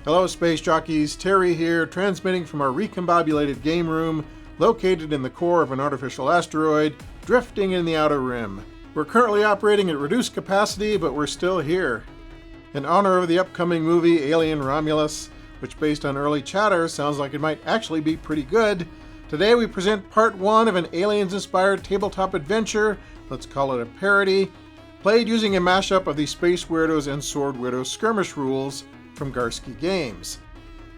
Hello Space Jockeys, Terry here, transmitting from our recombobulated game room located in the core of an artificial asteroid drifting in the outer rim. We're currently operating at reduced capacity, but we're still here. In honor of the upcoming movie Alien Romulus, which based on early chatter sounds like it might actually be pretty good, today we present part 1 of an Aliens-inspired tabletop adventure, let's call it a parody, played using a mashup of the Space Weirdos and Sword Weirdos skirmish rules from Garsky Games.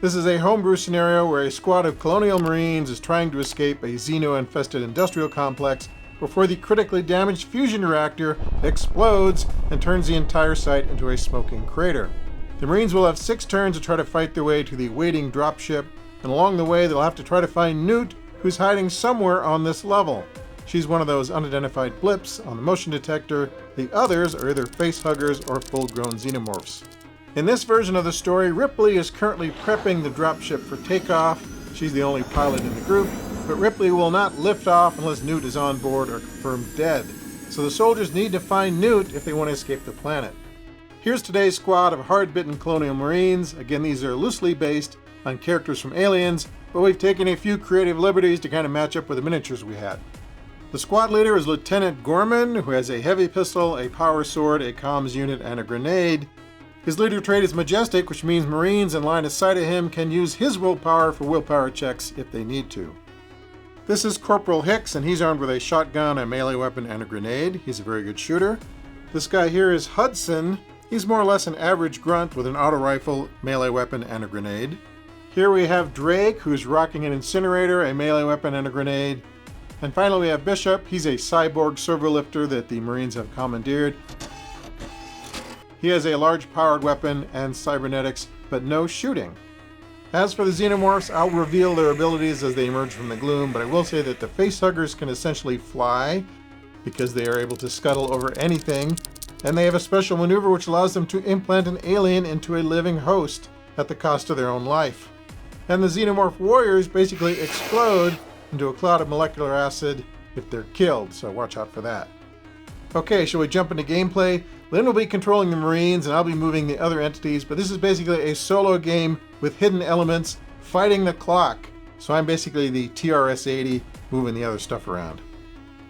This is a homebrew scenario where a squad of Colonial Marines is trying to escape a Xeno-infested industrial complex before the critically damaged fusion reactor explodes and turns the entire site into a smoking crater. The Marines will have 6 turns to try to fight their way to the waiting dropship, and along the way they'll have to try to find Newt, who's hiding somewhere on this level. She's one of those unidentified blips on the motion detector. The others are either facehuggers or full-grown xenomorphs. In this version of the story, Ripley is currently prepping the dropship for takeoff. She's the only pilot in the group, but Ripley will not lift off unless Newt is on board or confirmed dead. So the soldiers need to find Newt if they want to escape the planet. Here's today's squad of hard-bitten Colonial Marines. Again, these are loosely based on characters from Aliens, but we've taken a few creative liberties to kind of match up with the miniatures we had. The squad leader is Lieutenant Gorman, who has a heavy pistol, a power sword, a comms unit, and a grenade. His leader trait is Majestic, which means Marines in line of sight of him can use his willpower for willpower checks if they need to. This is Corporal Hicks, and he's armed with a shotgun, a melee weapon, and a grenade. He's a very good shooter. This guy here is Hudson. He's more or less an average grunt with an auto rifle, melee weapon, and a grenade. Here we have Drake, who's rocking an incinerator, a melee weapon, and a grenade. And finally we have Bishop. He's a cyborg servo lifter that the Marines have commandeered. He has a large powered weapon and cybernetics, but no shooting. As for the Xenomorphs, I'll reveal their abilities as they emerge from the gloom, but I will say that the facehuggers can essentially fly because they are able to scuttle over anything, and they have a special maneuver which allows them to implant an alien into a living host at the cost of their own life. And the Xenomorph warriors basically explode into a cloud of molecular acid if they're killed, so watch out for that. Okay, shall we jump into gameplay? Lynn will be controlling the Marines and I'll be moving the other entities, but this is basically a solo game with hidden elements fighting the clock. So I'm basically the TRS-80 moving the other stuff around.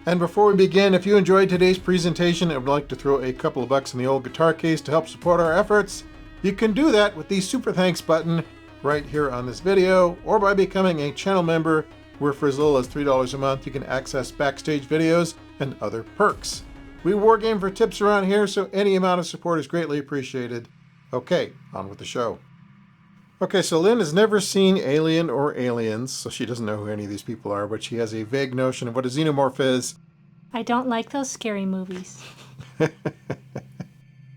And before we begin, if you enjoyed today's presentation and would like to throw a couple of bucks in the old guitar case to help support our efforts, you can do that with the Super Thanks button right here on this video, or by becoming a channel member where for as little as $3 a month you can access backstage videos and other perks. We wargame for tips around here, so any amount of support is greatly appreciated. Okay, on with the show. Okay, so Lynn has never seen Alien or Aliens, so she doesn't know who any of these people are, but she has a vague notion of what a xenomorph is. I don't like those scary movies.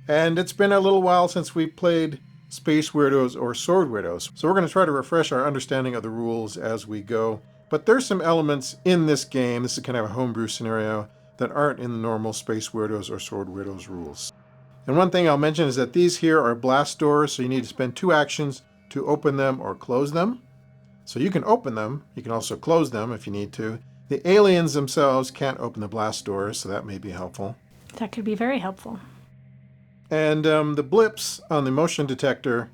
And it's been a little while since we played Space Weirdos or Sword Weirdos, so we're going to try to refresh our understanding of the rules as we go. But there's some elements in this game, this is kind of a homebrew scenario, that aren't in the normal Space Weirdos or Sword Weirdos rules. And one thing I'll mention is that these here are blast doors, so you need to spend 2 actions to open them or close them. So you can open them, you can also close them if you need to. The aliens themselves can't open the blast doors, so that may be helpful. That could be very helpful. And the blips on the motion detector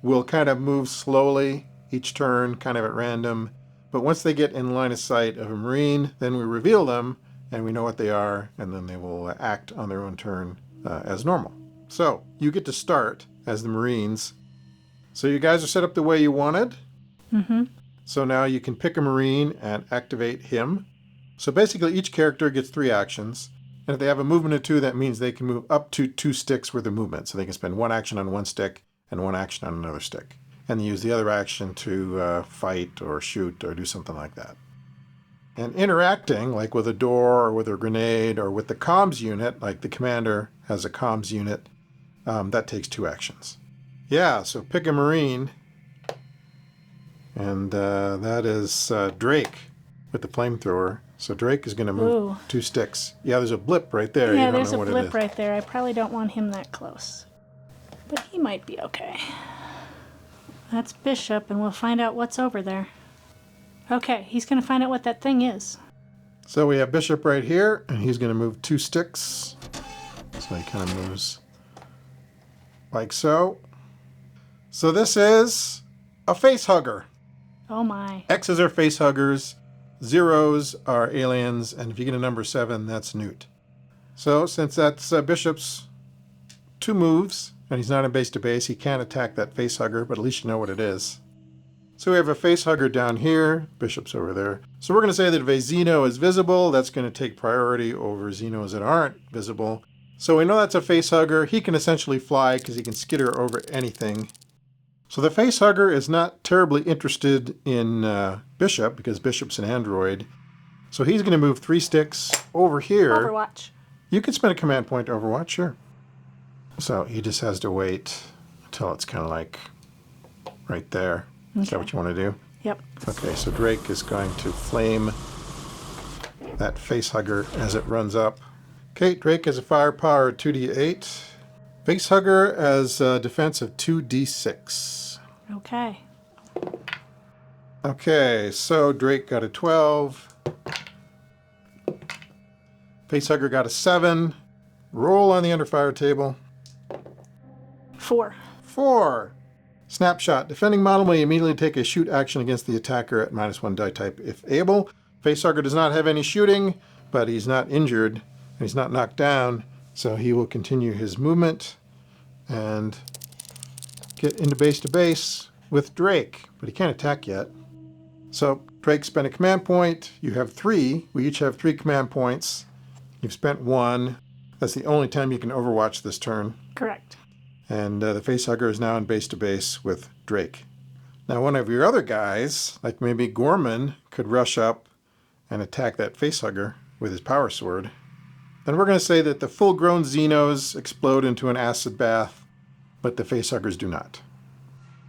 will kind of move slowly each turn, kind of at random. But once they get in line of sight of a Marine, then we reveal them, and we know what they are, and then they will act on their own turn as normal. So, you get to start as the Marines. So you guys are set up the way you wanted. Mm-hmm. So now you can pick a Marine and activate him. So basically each character gets 3 actions, and if they have a movement of 2, that means they can move up to 2 sticks worth of movement. So they can spend 1 action on 1 stick and 1 action on another stick. And use the other action to fight or shoot or do something like that. And interacting, like with a door or with a grenade or with the comms unit, like the commander has a comms unit, that takes 2 actions. Yeah, so pick a Marine. And that is Drake with the flamethrower. So Drake is going to move 2 sticks. Yeah, there's a blip right there. Yeah, you don't there's know a what blip it is. right there. I probably don't want him that close. But he might be okay. That's Bishop, and we'll find out what's over there. Okay, he's going to find out what that thing is. So we have Bishop right here, and he's going to move 2 sticks. So he kind of moves like so. So this is a face hugger. Oh my. X's are face huggers, zeros are aliens, and if you get a number 7, that's Newt. So since that's Bishop's 2 moves, and he's not in base to base, he can't attack that face hugger, but at least you know what it is. So we have a face hugger down here, Bishop's over there. So we're going to say that if a Xeno is visible, that's going to take priority over Xenos that aren't visible. So we know that's a face hugger. He can essentially fly because he can skitter over anything. So the face hugger is not terribly interested in Bishop because Bishop's an android. So he's going to move 3 sticks over here. Overwatch. You can spend a command point to Overwatch, sure. So he just has to wait until it's kind of like right there. Okay. Is that what you want to do? Yep. Okay, so Drake is going to flame that face hugger as it runs up. Okay, Drake has a firepower of 2d8. Face hugger has a defense of 2d6. Okay. Okay, so Drake got a 12. Face hugger got a 7. Roll on the under fire table. 4. 4. Snapshot. Defending model may immediately take a shoot action against the attacker at -1 die type if able. Facehugger does not have any shooting, but he's not injured and he's not knocked down, so he will continue his movement and get into base to base with Drake, but he can't attack yet. So Drake spent a command point. You have 3. We each have 3 command points. You've spent 1. That's the only time you can overwatch this turn. Correct. And the facehugger is now in base to base with Drake. Now one of your other guys, like maybe Gorman, could rush up and attack that facehugger with his power sword. And we're going to say that the full-grown Xenos explode into an acid bath, but the facehuggers do not.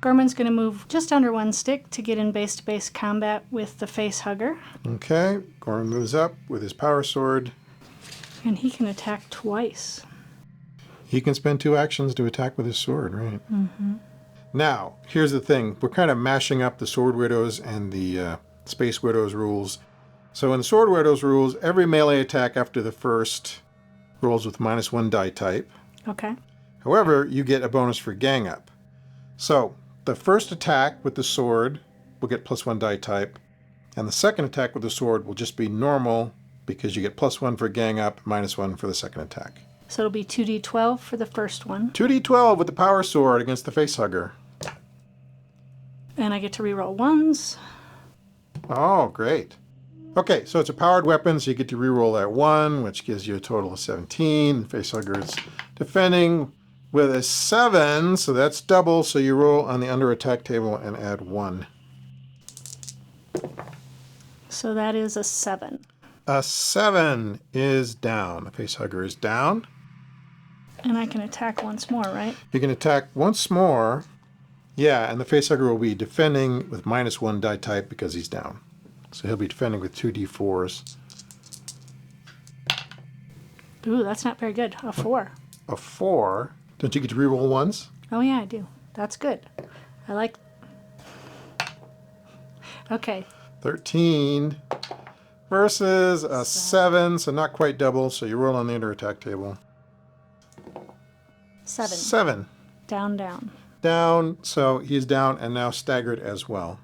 Gorman's going to move just under 1 stick to get in base-to-base combat with the facehugger. Okay, Gorman moves up with his power sword. And he can attack twice. He can spend 2 actions to attack with his sword, right? Mm-hmm. Now, here's the thing. We're kind of mashing up the Sword Widows and the Space Widows rules. So in the Sword Widows rules, every melee attack after the first rolls with -1 die type. Okay. However, you get a bonus for gang up. So the first attack with the sword will get +1 die type, and the second attack with the sword will just be normal because you get +1 for gang up, -1 for the second attack. So it'll be 2d12 for the first one. 2d12 with the power sword against the facehugger. And I get to reroll 1s. Oh, great. Okay, so it's a powered weapon, so you get to reroll that 1, which gives you a total of 17. The facehugger is defending with a 7, so that's double, so you roll on the under attack table and add 1. So that is a 7. A 7 is down. The facehugger is down. And I can attack once more, right? You can attack once more. Yeah, and the facehugger will be defending with -1 die type because he's down. So he'll be defending with 2d4s. Ooh, that's not very good. A 4. A 4. Don't you get to reroll 1s? Oh, yeah, I do. That's good. I like... Okay. 13 versus a 7, so not quite double, so you roll on the under attack table. 7. 7. Down, down. Down, so he's down and now staggered as well.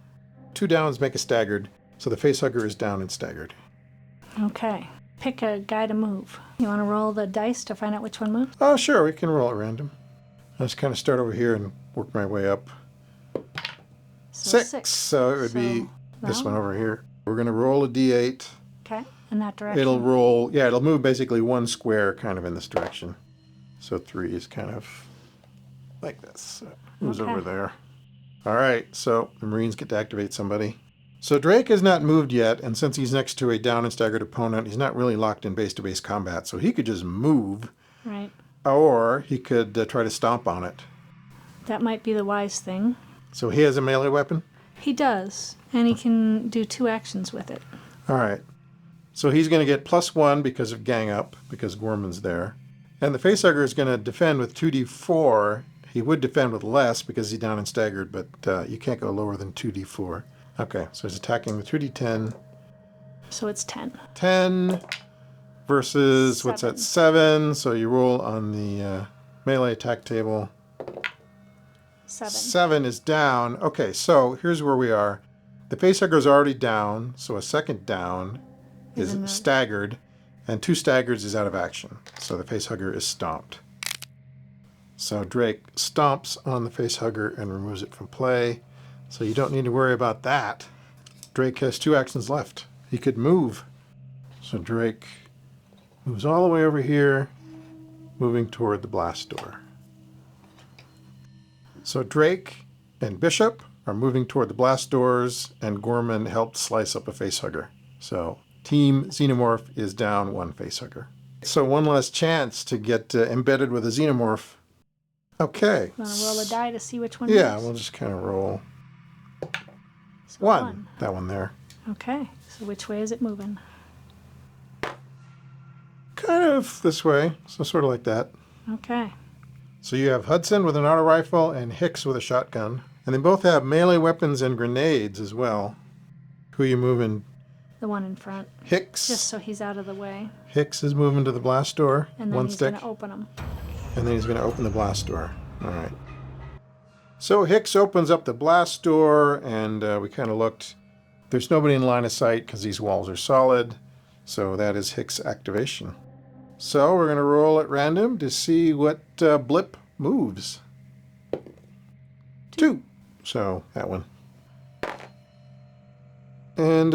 2 downs make a staggered, so the facehugger is down and staggered. Okay. Pick a guy to move. You want to roll the dice to find out which one moves? Oh, sure, we can roll at random. I'll just kind of start over here and work my way up. So 6, so it would be this that one over here. We're going to roll a d8. Okay, in that direction. It'll roll, yeah, it'll move basically 1 square kind of in this direction. So 3 is kind of like this. So it moves Okay. over there. All right, so the Marines get to activate somebody. So Drake has not moved yet, and since he's next to a down and staggered opponent, he's not really locked in base-to-base combat, so he could just move, Right. or he could try to stomp on it. That might be the wise thing. So he has a melee weapon? He does, and he can do 2 actions with it. All right. So he's going to get +1 because of gang up, because Gorman's there. And the facehugger is going to defend with 2d4. He would defend with less because he's down and staggered, but you can't go lower than 2d4. Okay, so he's attacking with 2d10. So it's 10. 10 versus, what's that, 7. So you roll on the melee attack table. 7. 7 is down. Okay, so here's where we are. The facehugger is already down, so a second down is staggered, and 2 staggers is out of action. So the facehugger is stomped. So Drake stomps on the facehugger and removes it from play. So you don't need to worry about that. Drake has 2 actions left. He could move. So Drake moves all the way over here, moving toward the blast door. So Drake and Bishop are moving toward the blast doors, and Gorman helped slice up a facehugger. So Team Xenomorph is down 1 facehugger. So one last chance to get embedded with a Xenomorph. Okay. Want to roll a die to see which one? Yeah, moves? we'll just kind of roll. So 1. That one there. Okay. So which way is it moving? Kind of this way. So sort of like that. Okay. So you have Hudson with an auto rifle and Hicks with a shotgun. And they both have melee weapons and grenades as well. Who are you moving? The one in front. Hicks. Just so he's out of the way. Hicks is moving to the blast door. And then 1 he's stick. going to open them. And then he's going to open the blast door. All right. So Hicks opens up the blast door, and we kind of looked. There's nobody in line of sight because these walls are solid. So that is Hicks' activation. So we're going to roll at random to see what blip moves. 2. So that one. And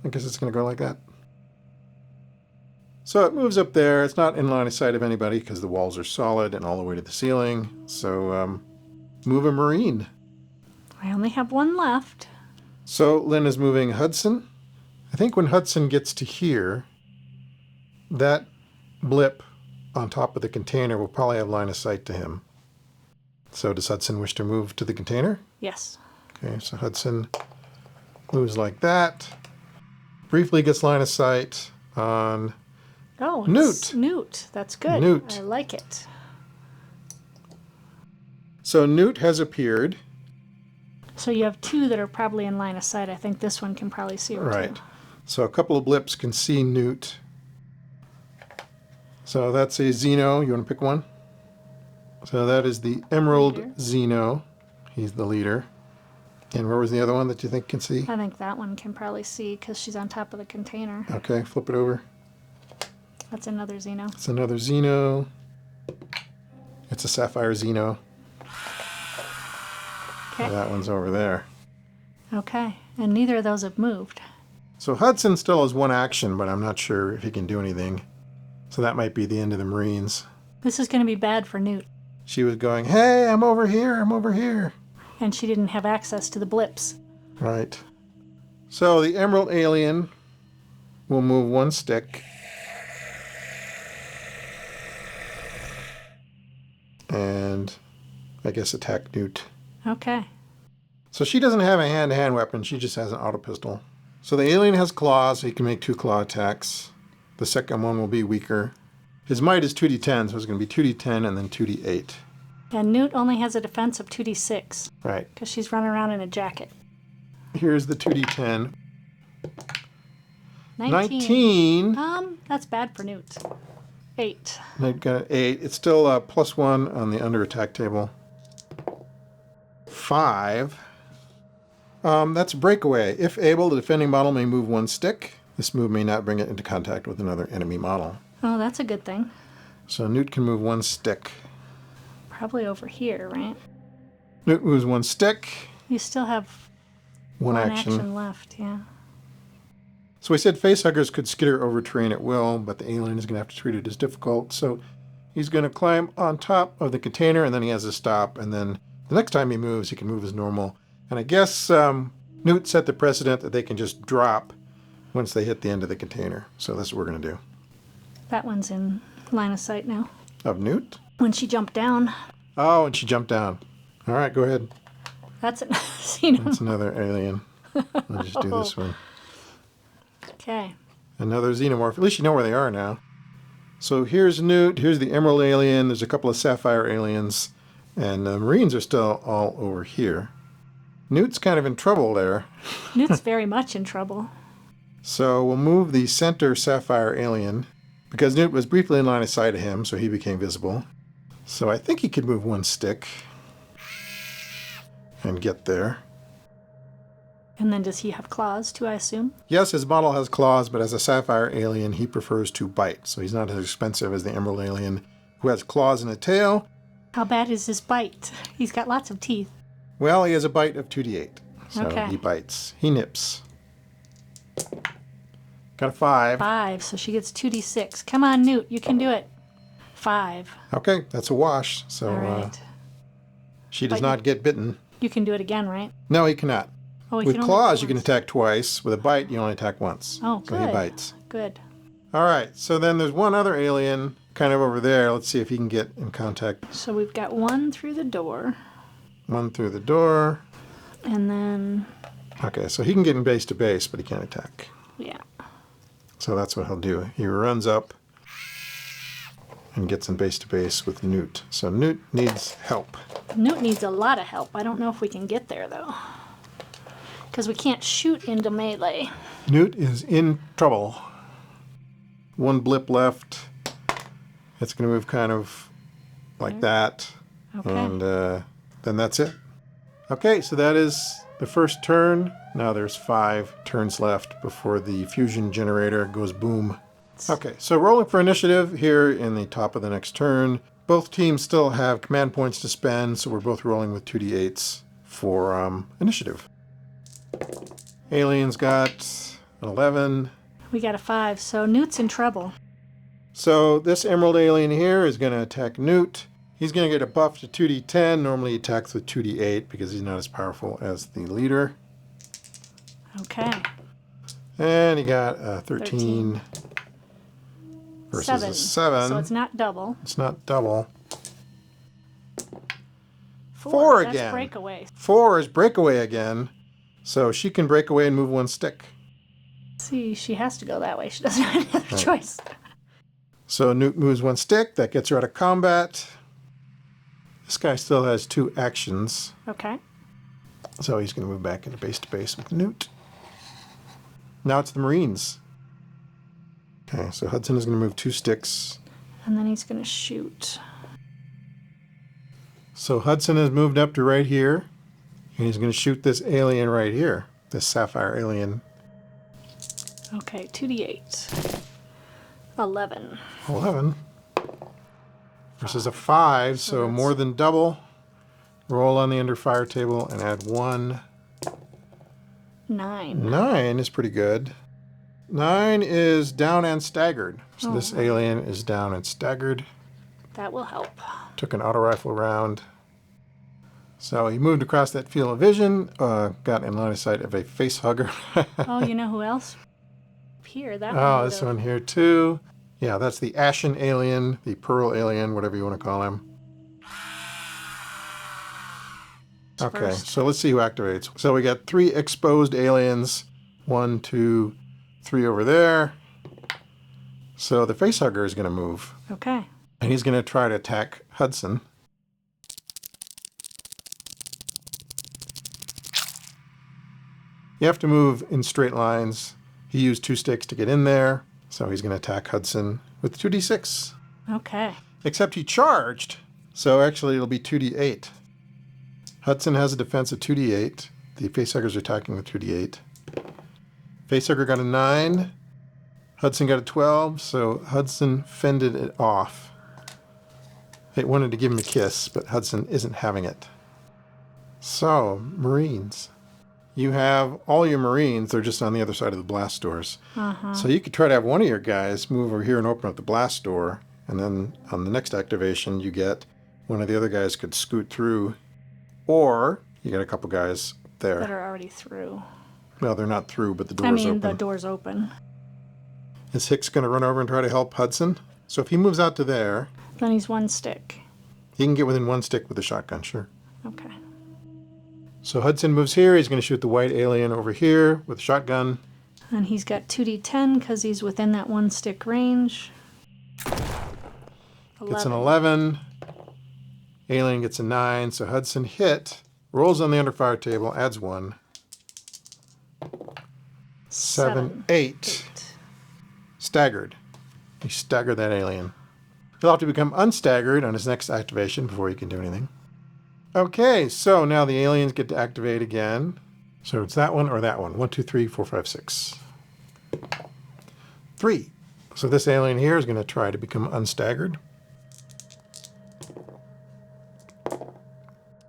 I guess it's going to go like that. So it moves up there. It's not in line of sight of anybody because the walls are solid and all the way to the ceiling. So move a Marine. I only have 1 left. So Lynn is moving Hudson. I think when Hudson gets to here, that blip on top of the container will probably have line of sight to him. So does Hudson wish to move to the container? Yes. Okay, so Hudson moves like that. Briefly gets line of sight on Oh, Newt. Newt. That's good. Newt. I like it. So Newt has appeared. So you have 2 that are probably in line of sight. I think this one can probably see her Right. too. So a couple of blips can see Newt. So that's a Xeno. You want to pick one? So that is the Emerald Leader. Xeno. He's the leader. And where was the other one that you think can see? I think that one can probably see because she's on top of the container. Okay, flip it over. That's another Xeno. It's another Xeno. It's a Sapphire Xeno. Okay. That one's over there. Okay. And neither of those have moved. So Hudson still has 1 action, but I'm not sure if he can do anything. So that might be the end of the Marines. This is going to be bad for Newt. She was going, hey, I'm over here, I'm over here. And she didn't have access to the blips. Right. So the Emerald Alien will move 1 stick. And I guess attack Newt. Okay. So she doesn't have a hand-to-hand weapon, she just has an auto pistol. So the alien has claws, so he can make 2 claw attacks. The second one will be weaker. His might is 2d10, so it's going to be 2d10 and then 2d8. And Newt only has a defense of 2d6. Right. Because she's running around in a jacket. Here's the 2d10. 19. 19. That's bad for Newt. 8. I got an 8. It's still +1 on the under attack table. 5. That's breakaway. If able, the defending model may move 1 stick. This move may not bring it into contact with another enemy model. Oh, that's a good thing. So Newt can move 1 stick. Probably over here, right? Newt moves 1 stick. You still have 1 one action. action left, yeah. So we said facehuggers could skitter over terrain at will, but the alien is going to have to treat it as difficult. So he's going to climb on top of the container, and then he has to stop. And then the next time he moves, he can move as normal. And I guess Newt set the precedent that they can just drop once they hit the end of the container. So that's what we're going to do. That one's in line of sight now. Of Newt? When she jumped down. Oh, and she jumped down. All right, go ahead. That's an Xenomorph. That's another alien. I'll just do this one. Okay. Another Xenomorph. At least you know where they are now. So here's Newt. Here's the Emerald Alien. There's a couple of Sapphire aliens. And the Marines are still all over here. Newt's kind of in trouble there. Newt's very much in trouble. So we'll move the center Sapphire alien because Newt was briefly in line of sight of him, so he became visible. So I think he could move 1 stick. and get there. And then does he have claws too, I assume? Yes, his model has claws, but as a sapphire alien, he prefers to bite. So he's not as expensive as the emerald alien, who has claws and a tail. How bad is his bite? He's got lots of teeth. Well, he has a bite of 2d8. So Okay. he bites. He nips. Got a 5. 5, so she gets 2d6. Come on, Newt, you can do it. 5. Okay, that's a wash. So All right. she does But not get bitten. You can do it again, right? No, he cannot. Oh, he With can only claws, do you can once. attack twice. With a bite, you only attack once. Oh, So he good. bites. Good. All right, so then there's one other alien kind of over there. Let's see if he can get in contact. So we've got one through the door, One through the door. and then, Okay, so he can get in base to base, but he can't attack. yeah. So that's what he'll do. He runs up and gets in base to base with Newt. So Newt needs help. Newt needs a lot of help. I don't know if we can get there, though. Because we can't shoot into melee. Newt is in trouble. One blip left. It's going to move kind of like that. Okay. And then that's it. Okay, so that is the first turn. Now there's 5 turns left before the fusion generator goes boom. Okay, so rolling for initiative here in the top of the next turn. Both teams still have command points to spend, so we're both rolling with 2d8s for initiative. Aliens got an 11. We got a 5, so Newt's in trouble. So this emerald alien here is going to attack Newt. He's going to get a buff to 2d10. Normally he attacks with 2d8 because he's not as powerful as the leader. Okay. And he got a 13 versus a 7. So it's not double. It's not double. 4 again. That's breakaway. 4 is breakaway again. So she can break away and move 1 stick. See, she has to go that way. She doesn't have any other choice. So Newt moves 1 stick. That gets her out of combat. This guy still has 2 actions. Okay. So he's going to move back into base to base with Newt. Now it's the Marines. Okay, so Hudson is going to move 2 sticks. And then he's going to shoot. So Hudson has moved up to right here. And he's going to shoot this alien right here. This sapphire alien. Okay, 2d8. 11. 11. Versus a 5, so that's- more than double. Roll on the under fire table and add 1. 9. 9 is pretty good. 9 is down and staggered. So Oh. this alien is down and staggered. That will help. Took an auto rifle round. So he moved across that field of vision, got in line of sight of a face hugger. Oh, you know who else? Here, that one. Oh, would this have- one here too. Yeah, that's the Ashen alien, the Pearl alien, whatever you want to call him. Okay, First. so let's see who activates. So we got 3 exposed aliens. 1, 2, 3 over there. So the facehugger is going to move. Okay. And he's going to try to attack Hudson. You have to move in straight lines. He used 2 sticks to get in there. So he's going to attack Hudson with 2d6. Okay. Except he charged. So actually it'll be 2d8. Hudson has a defense of 2d8. The facehuggers are attacking with 2d8. Facehugger got a 9. Hudson got a 12, so Hudson fended it off. It wanted to give him a kiss, but Hudson isn't having it. So, Marines. You have all your Marines, they're just on the other side of the blast doors. So you could try to have one of your guys move over here and open up the blast door, and then on the next activation you get one of the other guys could scoot through, or you get a couple guys there. That are already through. Well, they're not through, but the door's I mean, open. the door's open. Is Hicks going to run over and try to help Hudson? So if he moves out to there, Then he's 1 stick. he can get within 1 stick with a shotgun, sure. Okay. So Hudson moves here. He's going to shoot the white alien over here with a shotgun. And he's got 2d10 because he's within that 1 stick range. Gets an 11. Alien gets a 9. So Hudson hit. Rolls on the under fire table. Adds 1. 7, 8. Staggered. He staggered that alien. He'll have to become unstaggered on his next activation before he can do anything. Okay, so now the aliens get to activate again. So it's that one or that one. 1, 2, 3, 4, 5, 6. 3. So this alien here is going to try to become unstaggered.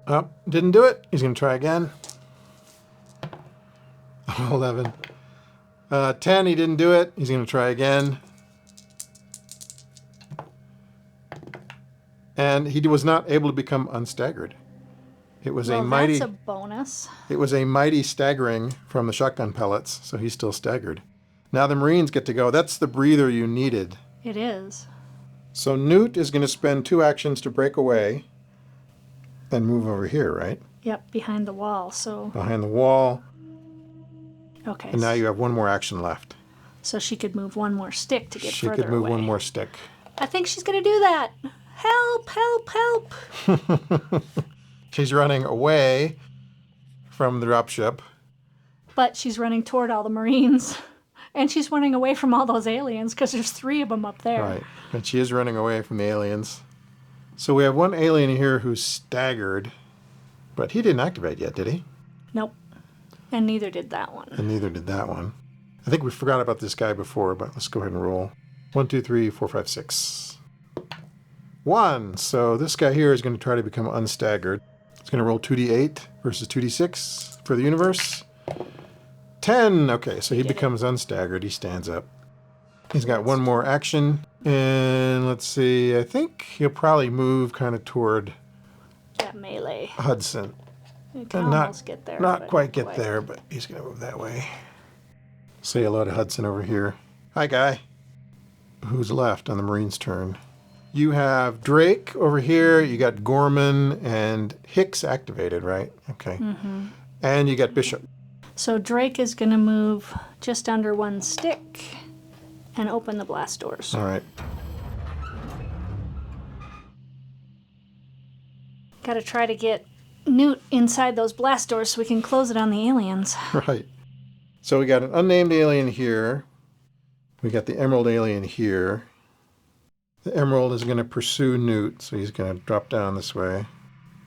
Oh, didn't do it. He's going to try again. 11. 10, he didn't do it. He's going to try again. And he was not able to become unstaggered. It was a mighty. That's a bonus. It was a mighty staggering from the shotgun pellets, so he's still staggered. Now the Marines get to go. That's the breather you needed. It is. So Newt is going to spend 2 actions to break away and move over here, right? Yep, behind the wall. So. Behind the wall. Okay. And now you have 1 more action left. So she could move 1 more stick to get She further could move away. 1 more stick. I think she's going to do that. Help, help, help. She's running away from the dropship. But she's running toward all the Marines. And she's running away from all those aliens because there's 3 of them up there. Right. And she is running away from the aliens. So we have 1 alien here who's staggered. But he didn't activate yet, did he? Nope. And neither did that one. And neither did that one. I think we forgot about this guy before, but let's go ahead and roll. 1, 2, 3, 4, 5, 6. 1. So this guy here is going to try to become unstaggered. It's going to roll 2d8 versus 2d6 for the universe. 10. Okay, so he becomes unstaggered. He stands up. He's got 1 more action. And let's see, I think he'll probably move kind of toward That melee. Hudson. You can almost get there. Not but quite get there, but he's going to move that way. Say hello to Hudson over here. Hi, guy. Who's left on the Marines' turn? You have Drake over here. You got Gorman and Hicks activated, right? Okay. Mm-hmm. And you got Bishop. So Drake is going to move just under 1 stick and open the blast doors. All right. Got to try to get Newt inside those blast doors so we can close it on the aliens. Right. So we got an unnamed alien here. We got the Emerald alien here. The Emerald is going to pursue Newt, so he's going to drop down this way.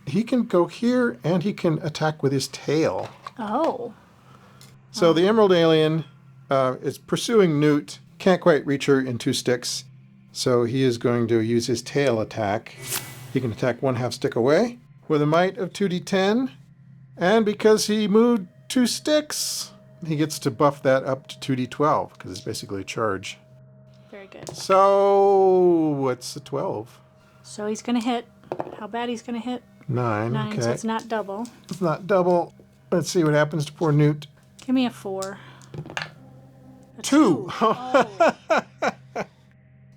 He can go here, and he can attack with his tail. Oh. So the Emerald alien is pursuing Newt. Can't quite reach her in 2 sticks, so he is going to use his tail attack. He can attack 1/2 stick away with a might of 2d10, and because he moved 2 sticks, he gets to buff that up to 2d12, because it's basically a charge. Very good. So, what's the 12? So he's going to hit. How bad he's going to hit? 9, 9, okay. so it's not double. It's not double. Let's see what happens to poor Newt. Give me a 4. A 2. Oh.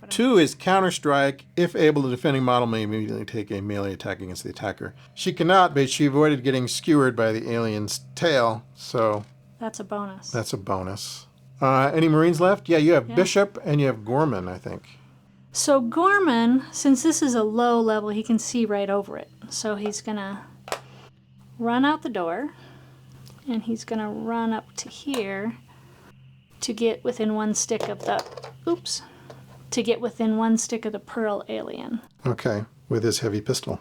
2 is counter-strike. If able, the defending model may immediately take a melee attack against the attacker. She cannot, but she avoided getting skewered by the alien's tail, so That's a bonus. that's a bonus. Any Marines left? Yeah, you have Bishop and you have Gorman, I think. So Gorman, since this is a low level, he can see right over it. So he's going to run out the door, and he's going to run up to here to get within 1 stick of the... Oops. To get within 1 stick of the Pearl alien. Okay, with his heavy pistol.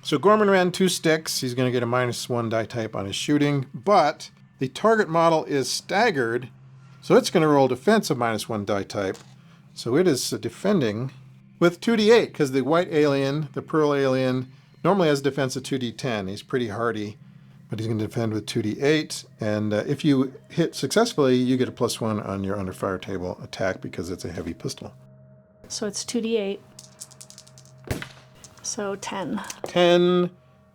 So Gorman ran 2 sticks. He's going to get a -1 die type on his shooting, but the target model is staggered, so it's going to roll defense of -1 die type. So it is defending with 2d8, because the white alien, the Pearl alien, normally has defense of 2d10. He's pretty hardy, but he's going to defend with 2d8. And if you hit successfully, you get a +1 on your under fire table attack because it's a heavy pistol. So it's 2d8. So 10. 10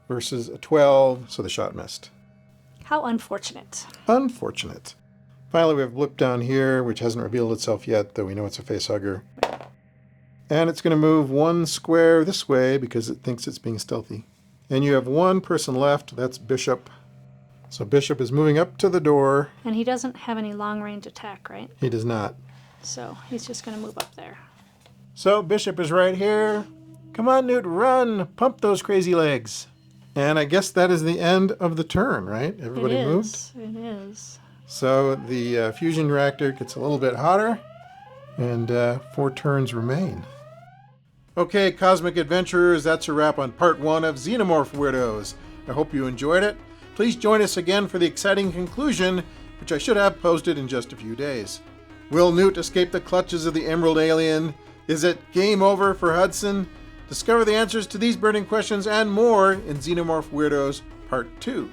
versus a 12, so the shot missed. How unfortunate. Unfortunate. Finally, we have Blip down here, which hasn't revealed itself yet, though we know it's a facehugger. And it's going to move 1 square this way because it thinks it's being stealthy. And you have 1 person left, that's Bishop. So Bishop is moving up to the door. And he doesn't have any long-range attack, right? He does not. So he's just going to move up there. So Bishop is right here. Come on, Newt, run! Pump those crazy legs. And I guess that is the end of the turn, right? Everybody moved? It is. So the fusion reactor gets a little bit hotter, and 4 turns remain. Okay, Cosmic Adventurers, that's a wrap on part 1 of Xenomorph Weirdos. I hope you enjoyed it. Please join us again for the exciting conclusion, which I should have posted in just a few days. Will Newt escape the clutches of the Emerald Alien? Is it game over for Hudson? Discover the answers to these burning questions and more in Xenomorph Weirdos Part 2.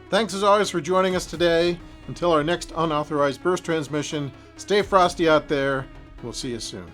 Thanks as always for joining us today. Until our next unauthorized burst transmission, stay frosty out there. We'll see you soon.